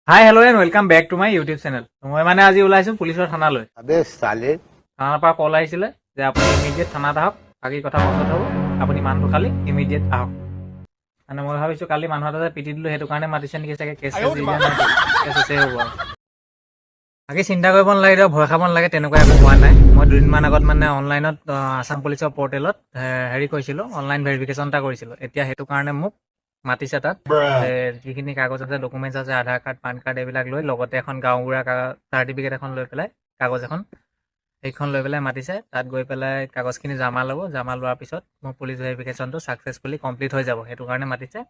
High hello' and welcome back to my YouTube channel. মই মানে আজি ওলাইছোঁ পুলিচৰ থানালৈ। থানাৰ পৰা কল আহিছিলে যে আপুনি ইমিডিয়েট থানাত আহক, বাকী কথা পাছত হ'ব, আপুনি মানুহটো খালি ইমিডিয়েট আহক। মানে মই ভাবিছোঁ কালি মানুহ এটা যে পিটি দিলোঁ সেইটো কাৰণে মাতিছে নেকি চাগে, কেছ চেছ দি দিয়া নাই, কেছ চেছেই হ'ব আৰু। বাকী চিন্তা কৰিব নালাগে, দিয়ক ভয় খাব নালাগে, তেনেকুৱা একো হোৱা নাই। মই দুদিনমান আগত মানে অনলাইনত আছাম পুলিচৰ পৰ্টেলত হেৰি কৰিছিলোঁ, অনলাইন ভেৰিফিকেশ্যন এটা কৰিছিলোঁ। এতিয়া সেইটো কাৰণে মোক মাতিছে তাত, যিখিনি কাগজ আছে, ডকুমেণ্টছ আছে, আধাৰ কাৰ্ড, পান কাৰ্ড এইবিলাক লৈ, লগতে এখন গাঁওবুঢ়া চাৰ্টিফিকেট এখন লৈ পেলাই, কাগজ এখন, সেইখন লৈ পেলাই মাতিছে। তাত গৈ পেলাই কাগজখিনি জমা ল'ব, জমা লোৱাৰ পিছত মোৰ পুলিচ ভেৰিফিকেশ্যনটো ছাকচেছফুলি কমপ্লিট হৈ যাব, সেইটো কাৰণে মাতিছে।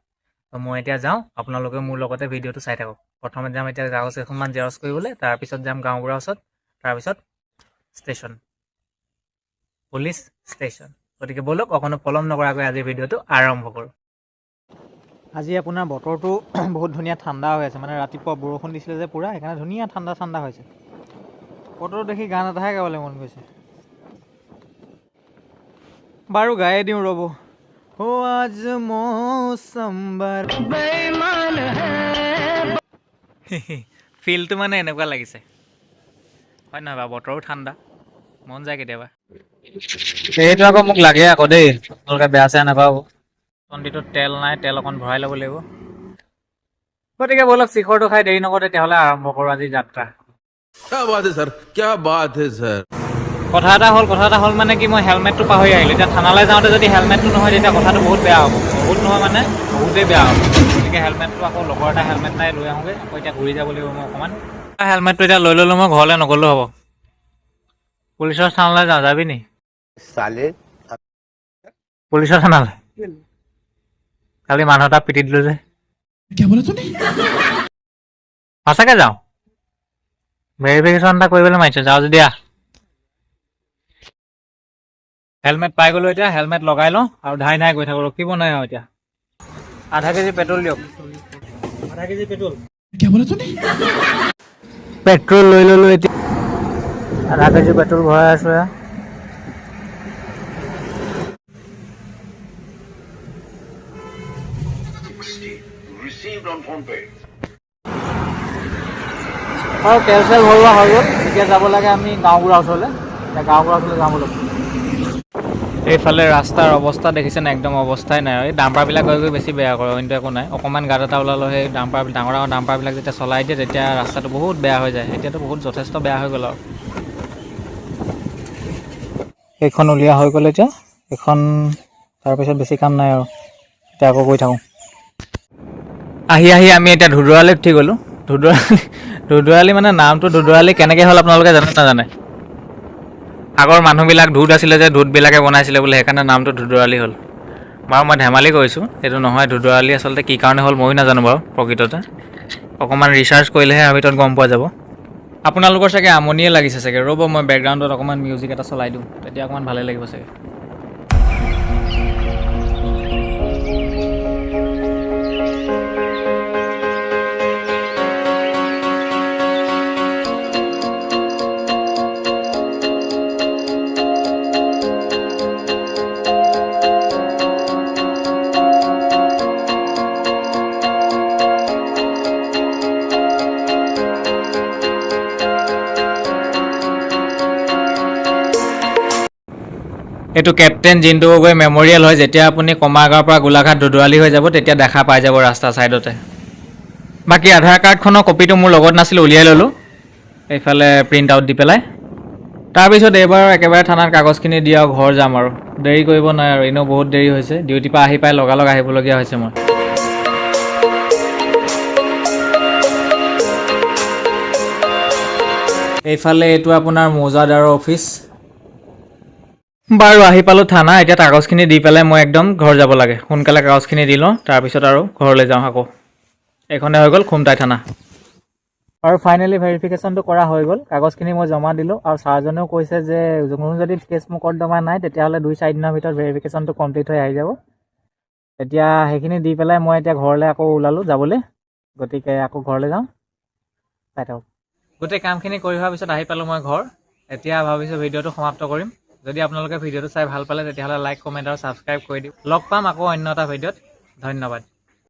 ত' মই এতিয়া যাওঁ, আপোনালোকে মোৰ লগতে ভিডিঅ'টো চাই থাকক। প্ৰথমে যাম এতিয়া কাগজ এখনমান জেৰক্স কৰিবলৈ, তাৰপিছত যাম গাঁওবুঢ়াৰ ওচৰত, তাৰপিছত ষ্টেচন, পুলিচ ষ্টেচন। গতিকে ব'লক অকণো পলম নকৰাকৈ আজি ভিডিঅ'টো আৰম্ভ কৰোঁ। আজি আপোনাৰ বতৰটো বহুত ধুনীয়া ঠাণ্ডা হৈ আছে, মানে ৰাতিপুৱা বৰষুণ দিছিলে যে পূৰা, সেইকাৰণে ধুনীয়া ঠাণ্ডা ঠাণ্ডা হৈছে। বতৰটো দেখি গান এটাহে গাবলৈ মন গৈছে, বাৰু গায়ে দিওঁ ৰ'ব। অ আজ মৌচম বেইমান হে, ফিলটো মানে এনেকুৱা লাগিছে হয় নহয় বাৰু? বতৰো ঠাণ্ডা, মন যায় কেতিয়াবা। সেইটো আকৌ মোক লাগে আকৌ দেই, আপোনালোকে বেয়া চেয়া নাপাব। চন্দিটোত তেল নাই, তেল অকণ ভৰাই ল'ব লাগিব। গতিকে ব'লক শিখৰটো খাই দেৰি নকৰোঁ, তেতিয়াহ'লে আৰম্ভ কৰোঁ আজি যাত্ৰা। কথা এটা হ'ল মানে কি, মই হেলমেটটো পাহৰি আহিলোঁ। এতিয়া থানালৈ যাওঁতে যদি হেলমেটটো নহয়, তেতিয়া কথাটো বহুত বেয়া হ'ব। বহুত নহয় মানে বহুতেই বেয়া হ'ব। গতিকে হেলমেটটো আকৌ লগৰ এটা হেলমেট নাই, লৈ আহোঁগৈ। আকৌ এতিয়া ঘূৰি যাব লাগিব মই অকণমান। হেলমেটটো এতিয়া লৈ ল'লোঁ, মই ঘৰলৈ নগ'লেও হ'ব। পুলিচৰ থানালৈ যাবি নি? পুলিচৰ থানালৈ কালি মানুহ এটা পিটি দিলোঁ যে, সঁচাকৈ যাওঁ। ভেৰিফিকেশ্যন এটা কৰিবলৈ মাতিছে, যাওঁ যদি আহ। হেলমেট পাই গ'লোঁ, এতিয়া হেলমেট লগাই লওঁ আৰু ধাই গৈ থাকোঁ, ৰখিব নাই আৰু এতিয়া। আধা কেজি পেট্ৰল দিয়ক, আধা কেজি পেট্ৰল। পেট্ৰল লৈ ল'লোঁ এতিয়া, আধা কেজি পেট্ৰল ভৰাই আছোঁ। আৰু তেল চেল ভৰোৱা হৈ গ'ল। এতিয়া যাব লাগে আমি গাঁওবুঢ়াৰ ওচৰলৈ। এতিয়া গাঁওবুঢ়াৰ ওচৰলৈ যাম অলপ। এইফালে ৰাস্তাৰ অৱস্থা দেখিছেনে? একদম অৱস্থাই নাই। এই ডাম্পাৰবিলাক গৈ বেছি বেয়া কৰে, অইনটো একো নাই। অকণমান গাঁত এটা ওলালেও সেই ডাম্পাৰ, ডাঙৰ ডাঙৰ ডাম্পাৰবিলাক যেতিয়া চলাই দিয়ে, তেতিয়া ৰাস্তাটো বহুত বেয়া হৈ যায়। এতিয়াতো বহুত যথেষ্ট বেয়া হৈ গ'ল আৰু। এইখন উলিওৱা হৈ গ'ল এতিয়া, এইখন তাৰপিছত বেছি কাম নাই আৰু। এতিয়া আকৌ গৈ থাকোঁ। আহি আমি এতিয়া ধুদৰালিত উঠি গ'লোঁ। ধুদৰালি মানে নামটো ধুদৰালি কেনেকৈ হ'ল আপোনালোকে জানে নাজানে? আগৰ মানুহবিলাক ধোদ আছিলে যে, ধোদবিলাকে বনাইছিলে বোলে, সেইকাৰণে নামটো ধুদৰালি হ'ল। বাৰু মই ধেমালি কৰিছোঁ, এইটো নহয়। ধুদৰালি আচলতে কি কাৰণে হ'ল ময়ো নাজানো বাৰু প্ৰকৃততে। অকণমান ৰিচাৰ্চ কৰিলেহে আৰু ভিতৰত গম পোৱা যাব। আপোনালোকৰ চাগে আমনিয়ে লাগিছে চাগে, ৰ'ব মই বেকগ্ৰাউণ্ডত অকণমান মিউজিক এটা চলাই দিওঁ, তেতিয়া অকণমান ভালেই লাগিব চাগে। এইটো কেপ্টেইন জিন্তু গগৈ মেম'ৰিয়েল হয়। যেতিয়া আপুনি কমাৰগাঁৱৰ পৰা গোলাঘাট ধুদৰালি হৈ যাব, তেতিয়া দেখা পাই যাব ৰাস্তা ছাইডতে। বাকী আধাৰ কাৰ্ডখনৰ কপিটো মোৰ লগত নাছিল, উলিয়াই ল'লোঁ এইফালে প্ৰিণ্ট আউট দি পেলাই। তাৰপিছত এইবাৰ একেবাৰে থানাত কাগজখিনি দি আৰু ঘৰ যাম আৰু। দেৰি কৰিব নাই আৰু, এনেও বহুত দেৰি হৈছে। ডিউটিৰ পৰা আহি পাই লগালগ আহিবলগীয়া হৈছে মই। এইফালে এইটো আপোনাৰ মৌজাদাৰৰ অফিচ। বাৰু আহি পালোঁ থানা। এতিয়া কাগজখিনি দি পেলাই মই একদম ঘৰ যাব লাগে। সোনকালে কাগজখিনি দি লওঁ, তাৰপিছত আৰু ঘৰলৈ যাওঁ আকৌ। এইখনে হৈ গ'ল খুমটাই থানা। আৰু ফাইনেলি ভেৰিফিকেশ্যনটো কৰা হৈ গ'ল। কাগজখিনি মই জমা দিলোঁ, আৰু ছাৰজনেও কৈছে যে কোনো যদি কেছ মোকদ্দমা নাই, তেতিয়াহ'লে 2-4 দিনৰ ভিতৰত ভেৰিফিকেশ্যনটো কমপ্লিট হৈ আহি যাব। এতিয়া সেইখিনি দি পেলাই মই এতিয়া ঘৰলৈ আকৌ ওলালোঁ যাবলৈ। গতিকে আকৌ ঘৰলৈ যাওঁ, চাই থাকক। গোটেই কামখিনি কৰি হোৱাৰ পিছত আহি পালোঁ মই ঘৰ। এতিয়া ভাবিছোঁ ভিডিঅ'টো সমাপ্ত কৰিম। যদি আপোনালোকে ভিডিঅ'টো চাই ভাল পালে, তেতিয়াহ'লে লাইক, কমেণ্ট আৰু ছাবস্ক্ৰাইব কৰি দিওঁ। লগ পাম আকৌ অন্য এটা ভিডিঅ'ত। ধন্যবাদ।